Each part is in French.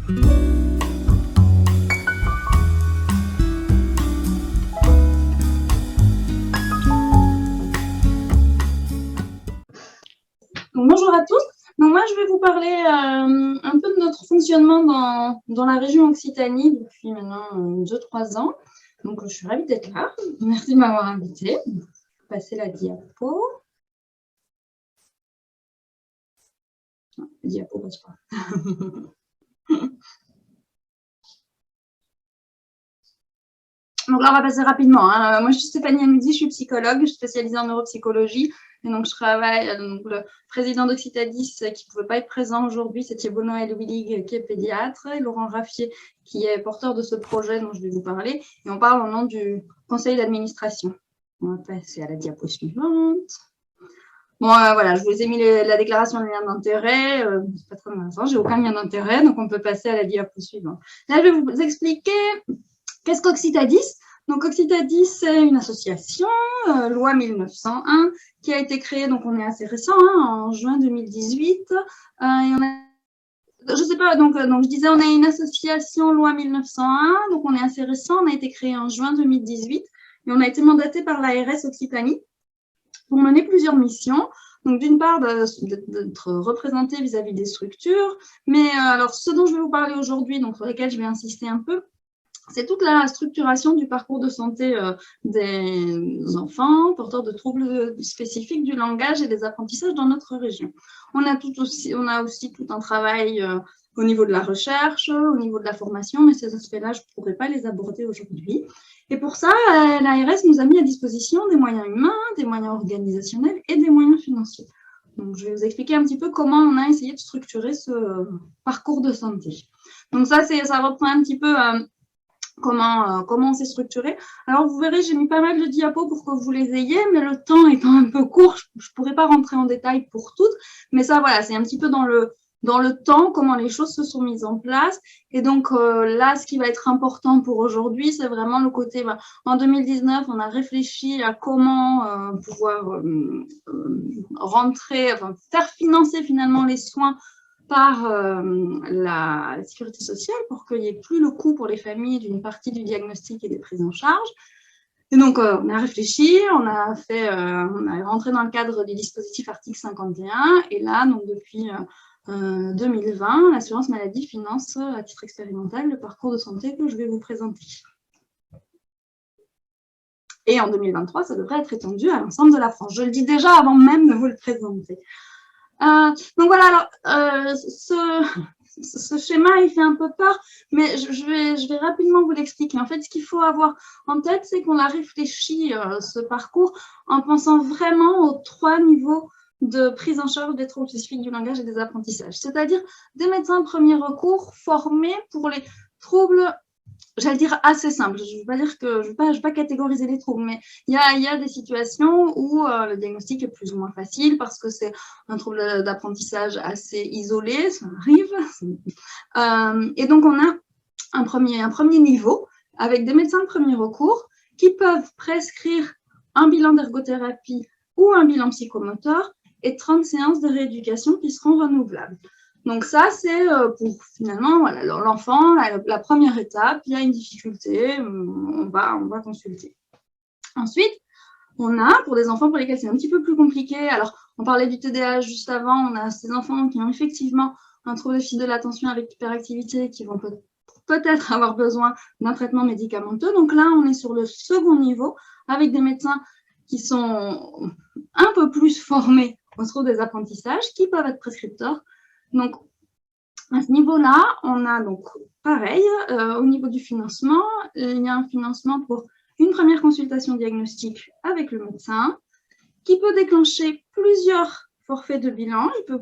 Donc, bonjour à tous. Donc, moi, je vais vous parler un peu de notre fonctionnement dans la région Occitanie depuis maintenant 2-3 ans. Donc, je suis ravie d'être là. Merci de m'avoir invitée. Je vais passer la diapo. Non, la diapo passe pas. Donc là, on va passer rapidement. Moi, je suis Stéphanie Anoudi, je suis psychologue, je suis spécialisée en neuropsychologie. Et donc, je travaille, donc, le président d'Occitadis qui ne pouvait pas être présent aujourd'hui, c'est Thibaut Noël Willig qui est pédiatre, et Laurent Raffier qui est porteur de ce projet dont je vais vous parler. Et on parle au nom du conseil d'administration. On va passer à la diapo suivante. Bon, voilà, je vous ai mis la déclaration de lien d'intérêt. C'est pas très intéressant, j'ai aucun lien d'intérêt, donc on peut passer à la diapo suivante. Là, je vais vous expliquer qu'est-ce qu'Occitadis. Donc, Occitadis, c'est une association, loi 1901, qui a été créée, donc on est assez récent, en juin 2018. Et on a, je sais pas, donc je disais, on a une association loi 1901, donc on est assez récent, on a été créé en juin 2018, et on a été mandaté par l'ARS Occitanie pour mener plusieurs missions. Donc, d'une part, d'être représenté vis-à-vis des structures, mais alors, ce dont je vais vous parler aujourd'hui, donc sur lesquels je vais insister un peu, c'est toute la structuration du parcours de santé des enfants porteurs de troubles spécifiques du langage et des apprentissages dans notre région. On a aussi tout un travail au niveau de la recherche, au niveau de la formation, mais ces aspects-là, je ne pourrais pas les aborder aujourd'hui. Et pour ça, l'ARS nous a mis à disposition des moyens humains, des moyens organisationnels et des moyens financiers. Donc, je vais vous expliquer un petit peu comment on a essayé de structurer ce parcours de santé. Donc, ça reprend un petit peu comment on s'est structuré. Alors, vous verrez, j'ai mis pas mal de diapos pour que vous les ayez, mais le temps étant un peu court, je ne pourrais pas rentrer en détail pour toutes. Mais ça, voilà, c'est un petit peu dans le temps, comment les choses se sont mises en place. Et donc, là, ce qui va être important pour aujourd'hui, c'est vraiment le côté, en 2019, on a réfléchi à comment pouvoir faire financer finalement les soins par la sécurité sociale pour qu'il n'y ait plus le coût pour les familles d'une partie du diagnostic et des prises en charge. Et donc, on a réfléchi, on est rentré dans le cadre du dispositif article 51, et là, donc depuis 2020, l'assurance maladie finance à titre expérimental le parcours de santé que je vais vous présenter. Et en 2023, ça devrait être étendu à l'ensemble de la France. Je le dis déjà avant même de vous le présenter. Donc voilà, alors ce schéma, il fait un peu peur, mais je vais rapidement vous l'expliquer. En fait, ce qu'il faut avoir en tête, c'est qu'on a réfléchi ce parcours en pensant vraiment aux 3 niveaux de prise en charge des troubles spécifiques du langage et des apprentissages. C'est-à-dire des médecins de premier recours formés pour les troubles, j'allais dire assez simples. Je ne vais pas catégoriser les troubles, mais il y a des situations où le diagnostic est plus ou moins facile parce que c'est un trouble d'apprentissage assez isolé, ça arrive. Et donc, on a un premier niveau avec des médecins de premier recours qui peuvent prescrire un bilan d'ergothérapie ou un bilan psychomoteur et 30 séances de rééducation qui seront renouvelables. Donc ça, c'est pour finalement, voilà, l'enfant, la première étape, il y a une difficulté, on va consulter. Ensuite, on a, pour des enfants pour lesquels c'est un petit peu plus compliqué, alors on parlait du TDAH juste avant, on a ces enfants qui ont effectivement un trouble déficit de l'attention avec hyperactivité qui vont peut-être avoir besoin d'un traitement médicamenteux. Donc là, on est sur le second niveau avec des médecins qui sont un peu plus formés au trouble des apprentissages, qui peuvent être prescripteurs. Donc, à ce niveau-là, on a donc pareil, au niveau du financement, il y a un financement pour une première consultation diagnostique avec le médecin qui peut déclencher plusieurs forfaits de bilan. Il peut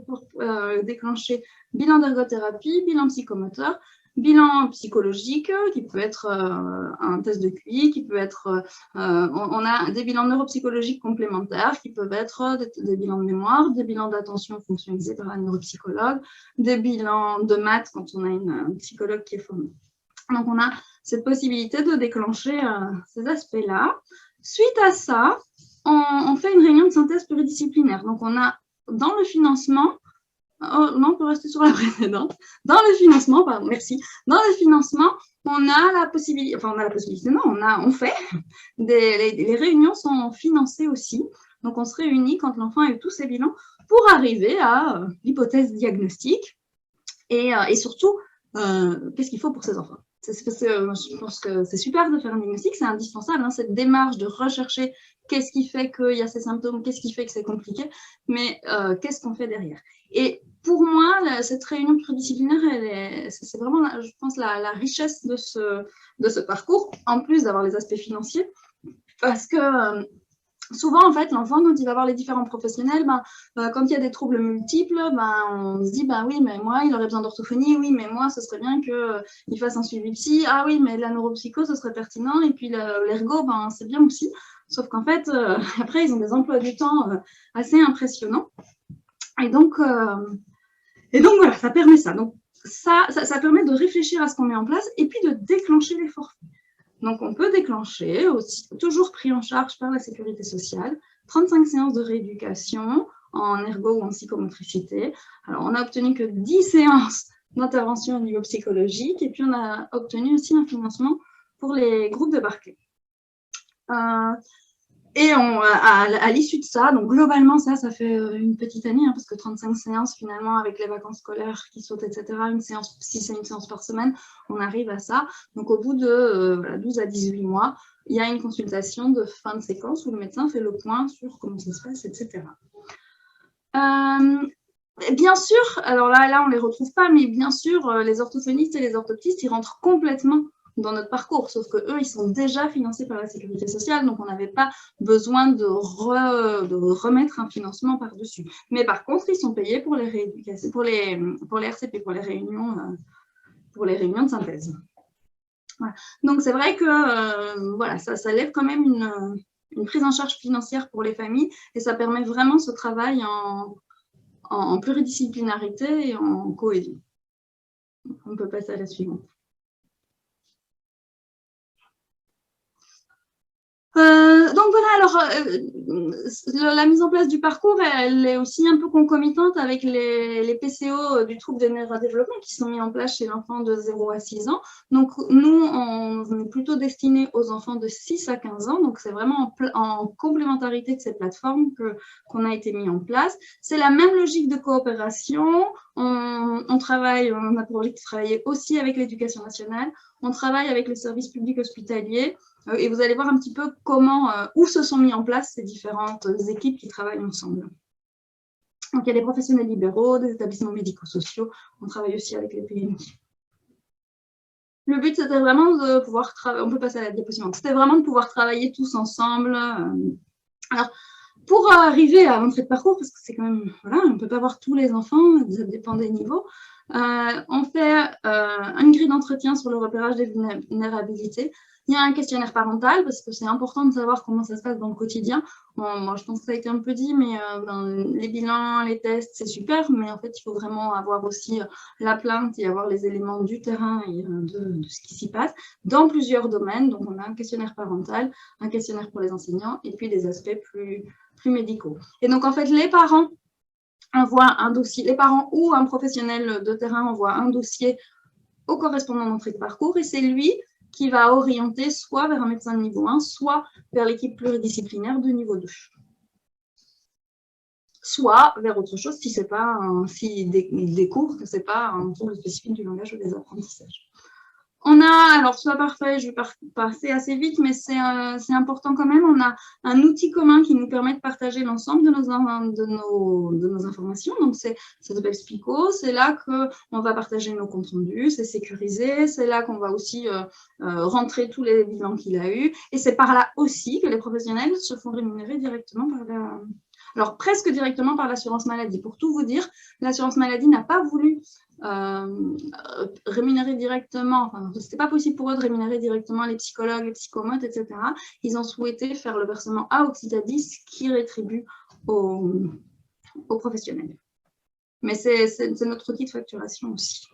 déclencher bilan d'ergothérapie, bilan psychomoteur, bilan psychologique qui peut être un test de QI, qui peut être, on a des bilans neuropsychologiques complémentaires qui peuvent être des bilans de mémoire, des bilans d'attention fonctionnalisés par un neuropsychologue, des bilans de maths quand on a un psychologue qui est formé. Donc, on a cette possibilité de déclencher ces aspects-là. Suite à ça, on fait une réunion de synthèse pluridisciplinaire. Donc, on a dans le financement Oh, non, on peut rester sur la précédente. Dans le financement, pardon, merci. Dans le financement, on a la possibilité, non, on fait, les réunions sont financées aussi. Donc, on se réunit quand l'enfant a eu tous ses bilans pour arriver à l'hypothèse diagnostique et surtout, qu'est-ce qu'il faut pour ces enfants. Je pense que c'est super de faire un diagnostic, c'est indispensable, hein, cette démarche de rechercher qu'est-ce qui fait qu'il y a ces symptômes, qu'est-ce qui fait que c'est compliqué, mais qu'est-ce qu'on fait derrière. Et pour moi, cette réunion pluridisciplinaire, c'est vraiment, je pense, la richesse de ce parcours, en plus d'avoir les aspects financiers, parce que souvent, en fait, l'enfant, quand il va voir les différents professionnels, quand il y a des troubles multiples, on se dit, oui, mais moi, il aurait besoin d'orthophonie, oui, mais moi, ce serait bien qu'il fasse un suivi psy, ah oui, mais la neuropsycho, ce serait pertinent, et puis l'ergo, c'est bien aussi. Sauf qu'en fait, après, ils ont des emplois du temps assez impressionnants. Et donc voilà, ça permet ça. Donc, ça permet de réfléchir à ce qu'on met en place et puis de déclencher les forfaits. Donc, on peut déclencher, aussi, toujours pris en charge par la sécurité sociale, 35 séances de rééducation en ergo ou en psychomotricité. Alors, on n'a obtenu que 10 séances d'intervention au niveau psychologique et puis on a obtenu aussi un financement pour les groupes de Barclay. Et à l'issue de ça, donc globalement, ça fait une petite année, parce que 35 séances, finalement, avec les vacances scolaires qui sautent, etc., si c'est une séance par semaine, on arrive à ça. Donc, au bout de 12 à 18 mois, il y a une consultation de fin de séquence où le médecin fait le point sur comment ça se passe, etc. Bien sûr, alors là, on ne les retrouve pas, mais bien sûr, les orthophonistes et les orthoptistes, ils rentrent complètement dans notre parcours, sauf qu'eux, ils sont déjà financés par la sécurité sociale, donc on n'avait pas besoin de remettre un financement par-dessus. Mais par contre, ils sont payés pour les rééducations, pour les RCP, pour les réunions de synthèse. Voilà. Donc c'est vrai que voilà, ça lève quand même une prise en charge financière pour les familles et ça permet vraiment ce travail en pluridisciplinarité et en cohésion. On peut passer à la suivante. Donc voilà, alors la mise en place du parcours, elle est aussi un peu concomitante avec les PCO du trouble de neurodéveloppement qui sont mis en place chez l'enfant de 0 à 6 ans. Donc nous, on est plutôt destiné aux enfants de 6 à 15 ans, donc c'est vraiment en complémentarité de ces plateformes qu'on a été mis en place. C'est la même logique de coopération, on a pour objectif de travailler aussi avec l'éducation nationale, on travaille avec le service public hospitalier, et vous allez voir un petit peu où se sont mis en place ces différentes équipes qui travaillent ensemble. Donc, il y a des professionnels libéraux, des établissements médico-sociaux. On travaille aussi avec les PMI. Le but, c'était vraiment de pouvoir travailler. On peut passer à la diapositive. C'était vraiment de pouvoir travailler tous ensemble. Alors, pour arriver à l'entrée de parcours, parce que c'est quand même, voilà, on ne peut pas voir tous les enfants, ça dépend des niveaux. On fait une grille d'entretien sur le repérage des vulnérabilités. Il y a un questionnaire parental parce que c'est important de savoir comment ça se passe dans le quotidien. Bon, moi, je pense que ça a été un peu dit, mais les bilans, les tests, c'est super, mais en fait, il faut vraiment avoir aussi la plainte et avoir les éléments du terrain et de ce qui s'y passe dans plusieurs domaines. Donc, on a un questionnaire parental, un questionnaire pour les enseignants et puis des aspects plus médicaux. Et donc, en fait, les parents envoient un dossier, les parents ou un professionnel de terrain envoie un dossier au correspondant d'entrée de parcours et c'est lui qui va orienter soit vers un médecin de niveau 1, soit vers l'équipe pluridisciplinaire de niveau 2. Soit vers autre chose s'il découvre que ce n'est pas un trouble spécifique du langage ou des apprentissages. On a, alors soit parfait, je vais passer assez vite, mais c'est important quand même, on a un outil commun qui nous permet de partager l'ensemble de nos informations. Donc, ça s'appelle Spico, c'est là qu'on va partager nos comptes rendus, c'est sécurisé, c'est là qu'on va aussi rentrer tous les bilans qu'il a eu. Et c'est par là aussi que les professionnels se font rémunérer directement alors presque directement par l'assurance maladie. Pour tout vous dire, l'assurance maladie n'a pas voulu rémunérer directement, enfin, c'était pas possible pour eux de rémunérer directement les psychologues, les psychomotes, etc. Ils ont souhaité faire le versement à Oxytadis qui rétribue aux professionnels. Mais c'est notre outil de facturation aussi.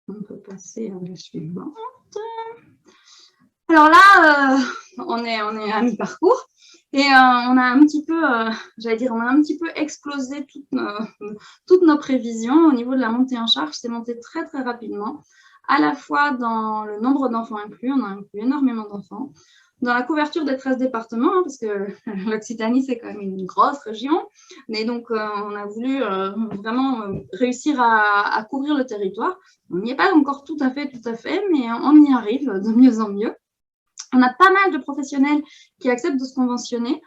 On peut passer à la suivante. Alors là, on est à mi-parcours et on a un petit peu, j'allais dire, on a un petit peu explosé toutes nos prévisions au niveau de la montée en charge. C'est monté très, très rapidement, à la fois dans le nombre d'enfants inclus, on a inclus énormément d'enfants, dans la couverture des 13 départements, hein, parce que l'Occitanie, c'est quand même une grosse région. Mais donc, on a voulu vraiment réussir à couvrir le territoire. On n'y est pas encore tout à fait, mais on y arrive de mieux en mieux. On a pas mal de professionnels qui acceptent de se conventionner.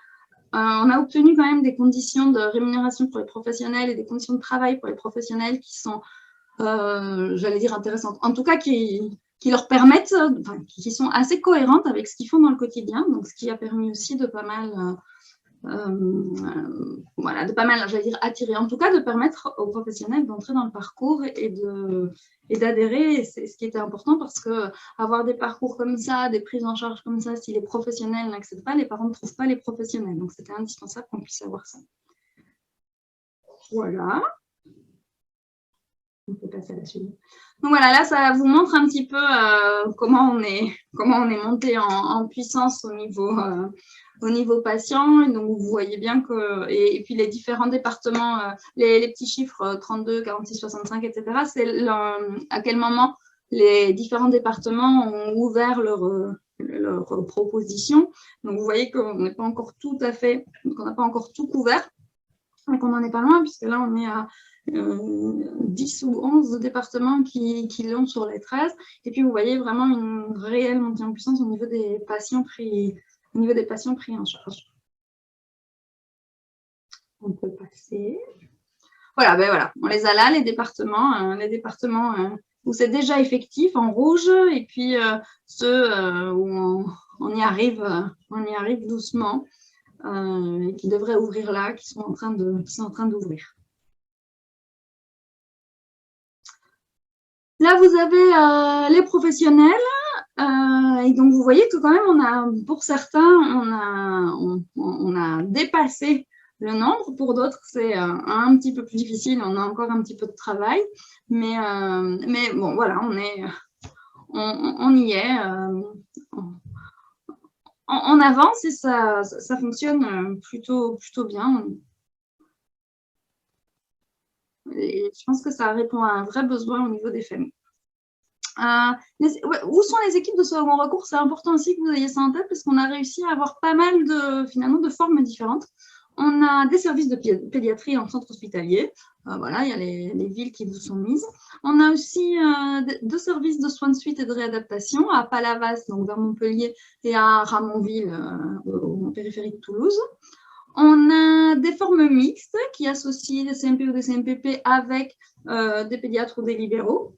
On a obtenu quand même des conditions de rémunération pour les professionnels et des conditions de travail pour les professionnels qui sont, j'allais dire, intéressantes. En tout cas, qui leur permettent, enfin, qui sont assez cohérentes avec ce qu'ils font dans le quotidien. Donc, ce qui a permis aussi de pas mal, voilà, de pas mal, j'allais dire, attirer. En tout cas, de permettre aux professionnels d'entrer dans le parcours et d'adhérer. C'est ce qui était important parce que avoir des parcours comme ça, des prises en charge comme ça, si les professionnels n'accèdent pas, les parents ne trouvent pas les professionnels. Donc, c'était indispensable qu'on puisse avoir ça. Voilà. On peut passer à la suite. Donc voilà, là, ça vous montre un petit peu comment on est monté en puissance au niveau patient. Et donc, vous voyez bien que, et puis les différents départements, les petits chiffres 32, 46, 65, etc., c'est à quel moment les différents départements ont ouvert leur proposition. Donc, vous voyez qu'on n'est pas encore tout à fait, qu'on n'a pas encore tout couvert, mais qu'on n'en est pas loin, puisque là, on est à 10 ou 11 départements qui l'ont sur les 13. Et puis, vous voyez vraiment une réelle montée en puissance au niveau des patients pris en charge. On peut passer. Voilà, ben voilà, on les a là, les départements où c'est déjà effectif en rouge, et puis ceux où on y arrive doucement et qui devraient ouvrir là, qui sont en train d'ouvrir. Là, vous avez les professionnels. Et donc, vous voyez que quand même, pour certains, on a dépassé le nombre. Pour d'autres, c'est un petit peu plus difficile. On a encore un petit peu de travail. Mais bon, voilà, on y est. On avance et ça fonctionne plutôt bien. Et je pense que ça répond à un vrai besoin au niveau des familles. Où sont les équipes de second recours? C'est important aussi que vous ayez ça en tête parce qu'on a réussi à avoir pas mal de formes différentes. On a des services de pédiatrie en centre hospitalier. Voilà, il y a les villes qui vous sont mises. On a aussi 2 services de soins de suite et de réadaptation à Palavas, donc vers Montpellier, et à Ramonville, en périphérie de Toulouse. On a des formes mixtes qui associent des CMP ou des CMPP avec des pédiatres ou des libéraux.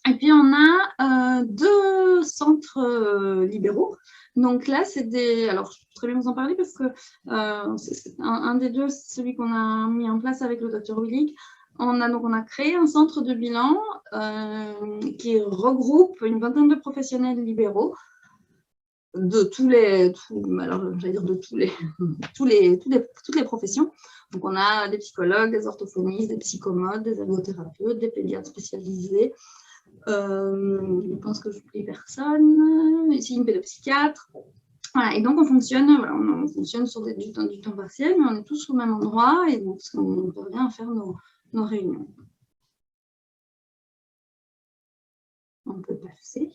Et puis, on a 2 centres libéraux. Donc là, c'est des… Alors, je peux très bien vous en parler parce que c'est un des 2, c'est celui qu'on a mis en place avec le Dr Willig. On a créé un centre de bilan qui regroupe une vingtaine de professionnels libéraux de toutes les professions. Donc, on a des psychologues, des orthophonistes, des psychomodes, des ergothérapeutes, des pédiatres spécialisés. Je pense que je n'oublie personne. Ici, une pédopsychiatre. Voilà, et donc on fonctionne sur du temps partiel, mais on est tous au même endroit et donc on parvient à faire nos réunions. On peut passer.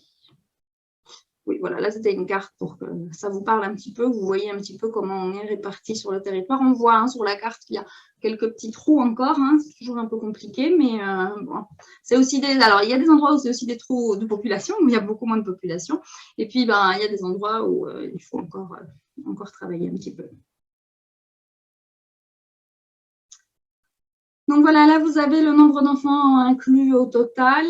Oui, voilà, là c'était une carte pour que ça vous parle un petit peu. Vous voyez un petit peu comment on est réparti sur le territoire. On voit sur la carte qu'il y a quelques petits trous encore. C'est toujours un peu compliqué, mais bon, c'est aussi Alors, il y a des endroits où c'est aussi des trous de population, où il y a beaucoup moins de population. Et puis, il y a des endroits où il faut encore travailler un petit peu. Donc voilà, là, vous avez le nombre d'enfants inclus au total.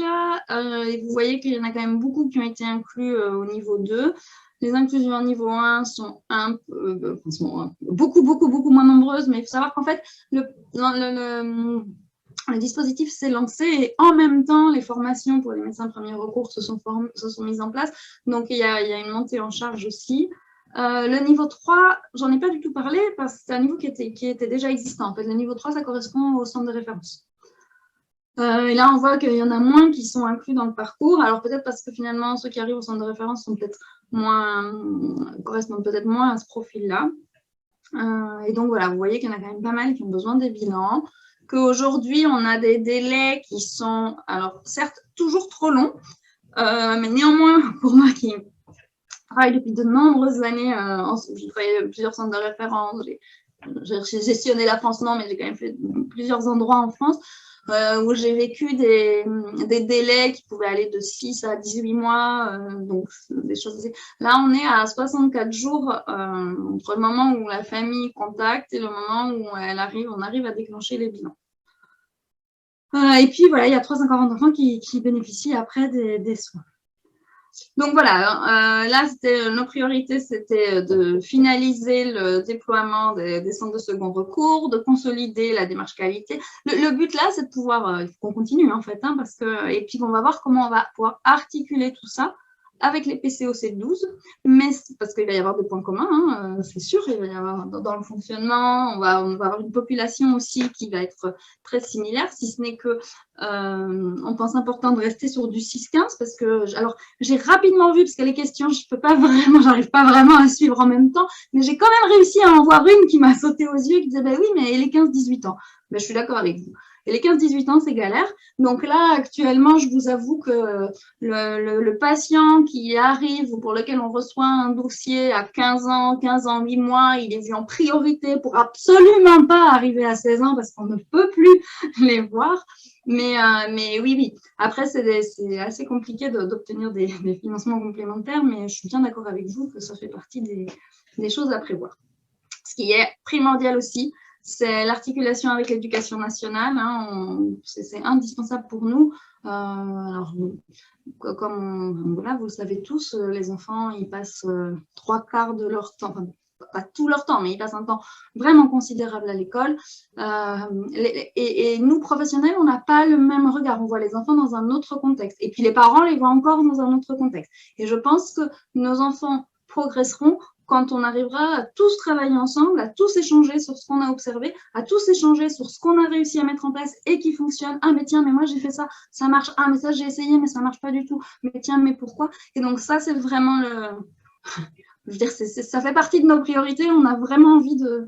Et vous voyez qu'il y en a quand même beaucoup qui ont été inclus au niveau 2. Les inclusions au niveau 1 sont beaucoup moins nombreuses, mais il faut savoir qu'en fait, le dispositif s'est lancé et en même temps, les formations pour les médecins de premier recours se sont mises en place. Donc, il y a une montée en charge aussi. Le niveau 3, j'en ai pas du tout parlé parce que c'est un niveau qui était déjà existant. En fait, le niveau 3, ça correspond au centre de référence. Et là, on voit qu'il y en a moins qui sont inclus dans le parcours. Alors, peut-être parce que finalement, ceux qui arrivent au centre de référence sont peut-être correspondent peut-être moins à ce profil-là. Et donc, voilà, vous voyez qu'il y en a quand même pas mal qui ont besoin des bilans, qu'aujourd'hui, on a des délais qui sont, alors certes, toujours trop longs, mais néanmoins, pour moi qui travaille depuis de nombreuses années, j'ai travaillé plusieurs centres de référence, j'ai gestionné la France, non, mais j'ai quand même fait plusieurs endroits en France, où j'ai vécu des délais qui pouvaient aller de 6 à 18 mois, donc des choses assez... Là, on est à 64 jours entre le moment où la famille contacte et le moment où on arrive à déclencher les bilans. Et puis, voilà, il y a 340 enfants qui bénéficient après des soins. Donc voilà, là, nos priorités, c'était de finaliser le déploiement des centres de second recours, de consolider la démarche qualité. Le but là, c'est de pouvoir, il faut qu'on continue en fait, parce que, et puis on va voir comment on va pouvoir articuler tout ça avec les PCOC12, mais parce qu'il va y avoir des points communs, c'est sûr, il va y avoir dans le fonctionnement, on va avoir une population aussi qui va être très similaire, si ce n'est que on pense important de rester sur du 6-15, parce que, alors, j'ai rapidement vu, parce que les questions, j'arrive pas vraiment à suivre en même temps, mais j'ai quand même réussi à en voir une qui m'a sauté aux yeux, qui disait, oui, mais les 15-18 ans. Ben, je suis d'accord avec vous. Et les 15-18 ans, c'est galère. Donc là, actuellement, je vous avoue que le patient qui arrive ou pour lequel on reçoit un dossier à 15 ans, 8 mois, il est vu en priorité pour absolument pas arriver à 16 ans parce qu'on ne peut plus les voir. Mais oui. Après, c'est assez compliqué d'obtenir des financements complémentaires, mais je suis bien d'accord avec vous que ça fait partie des choses à prévoir. Ce qui est primordial aussi, c'est l'articulation avec l'éducation nationale. C'est indispensable pour nous. Alors, comme voilà, vous le savez tous, les enfants, ils passent 3/4 de leur temps, enfin, pas tout leur temps, mais ils passent un temps vraiment considérable à l'école. Et nous, professionnels, on n'a pas le même regard. On voit les enfants dans un autre contexte. Et puis les parents les voient encore dans un autre contexte. Et je pense que nos enfants progresseront quand on arrivera à tous travailler ensemble, à tous échanger sur ce qu'on a observé, à tous échanger sur ce qu'on a réussi à mettre en place et qui fonctionne. Ah, mais tiens, mais moi j'ai fait ça, ça marche. Ah, mais ça j'ai essayé, mais ça marche pas du tout. Mais tiens, mais pourquoi? Et donc ça, c'est vraiment je veux dire, ça fait partie de nos priorités. On a vraiment envie de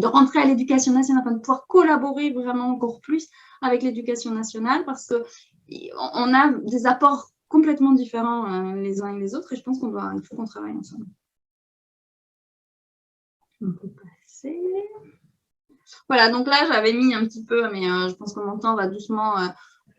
rentrer à l'éducation nationale, enfin, de pouvoir collaborer vraiment encore plus avec l'éducation nationale parce qu'on a des apports complètement différents les uns et les autres et je pense qu'il faut qu'on travaille ensemble. On peut passer. Voilà, donc là, j'avais mis un petit peu, mais je pense que mon temps va doucement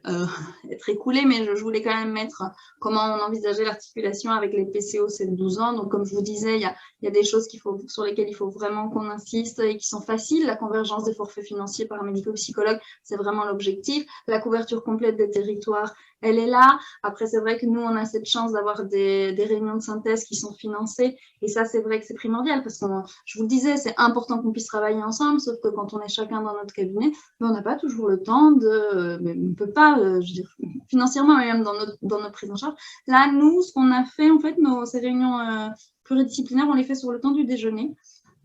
être écoulé, mais je voulais quand même mettre comment on envisageait l'articulation avec les PCO 7-12 ans. Donc, comme je vous disais, il y a des choses sur lesquelles il faut vraiment qu'on insiste et qui sont faciles. La convergence des forfaits financiers paramédico-psychologues, c'est vraiment l'objectif. La couverture complète des territoires, elle est là. Après, c'est vrai que nous, on a cette chance d'avoir des réunions de synthèse qui sont financées. Et ça, c'est vrai que c'est primordial parce que, je vous le disais, c'est important qu'on puisse travailler ensemble, sauf que quand on est chacun dans notre cabinet, on n'a pas toujours le temps on ne peut pas, je veux dire, financièrement, et même dans notre prise en charge. Là, nous, ce qu'on a fait, en fait, ces réunions pluridisciplinaires, on les fait sur le temps du déjeuner.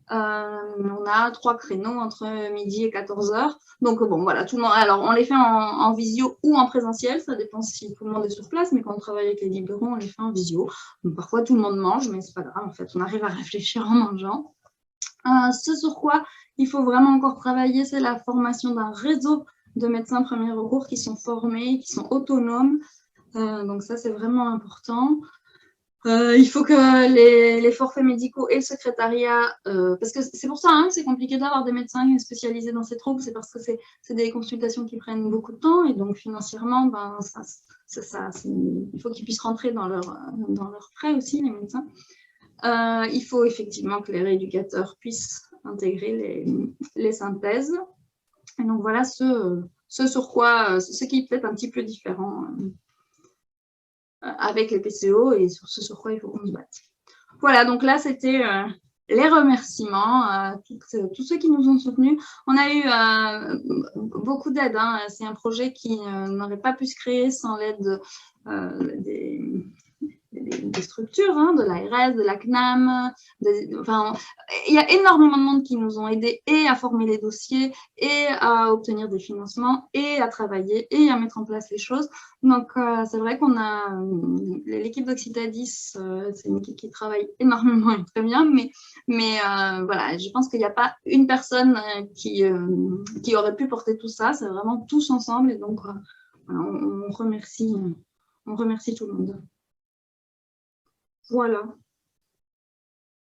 On a 3 créneaux entre midi et 14h. Donc, bon, voilà, tout le monde. Alors, on les fait en visio ou en présentiel. Ça dépend si tout le monde est sur place. Mais quand on travaille avec les libéraux, on les fait en visio. Donc, parfois, tout le monde mange, mais c'est pas grave. En fait, on arrive à réfléchir en mangeant. Ce sur quoi il faut vraiment encore travailler, c'est la formation d'un réseau de médecins premier recours qui sont formés, qui sont autonomes. Donc, ça, c'est vraiment important. Il faut que les forfaits médicaux et le secrétariat, parce que c'est pour ça que c'est compliqué d'avoir des médecins spécialisés dans ces troubles, c'est parce que c'est des consultations qui prennent beaucoup de temps et donc financièrement, il faut qu'ils puissent rentrer dans leurs frais aussi, les médecins. Il faut effectivement que les rééducateurs puissent intégrer les synthèses. Et donc voilà ce qui est peut-être un petit peu différent avec les PCO et sur ce sur quoi il faut qu'on se batte. Voilà, donc là, c'était les remerciements à tous ceux qui nous ont soutenus. On a eu beaucoup d'aide. C'est un projet qui n'aurait pas pu se créer sans l'aide des des structures, hein, de l'ARS, de la CNAM, enfin, il y a énormément de monde qui nous ont aidés et à former les dossiers et à obtenir des financements et à travailler et à mettre en place les choses. Donc, c'est vrai qu'on a l'équipe d'Occitadis, c'est une équipe qui travaille énormément et très bien, mais voilà, je pense qu'il n'y a pas une personne qui aurait pu porter tout ça. C'est vraiment tous ensemble et donc on remercie tout le monde. Voilà.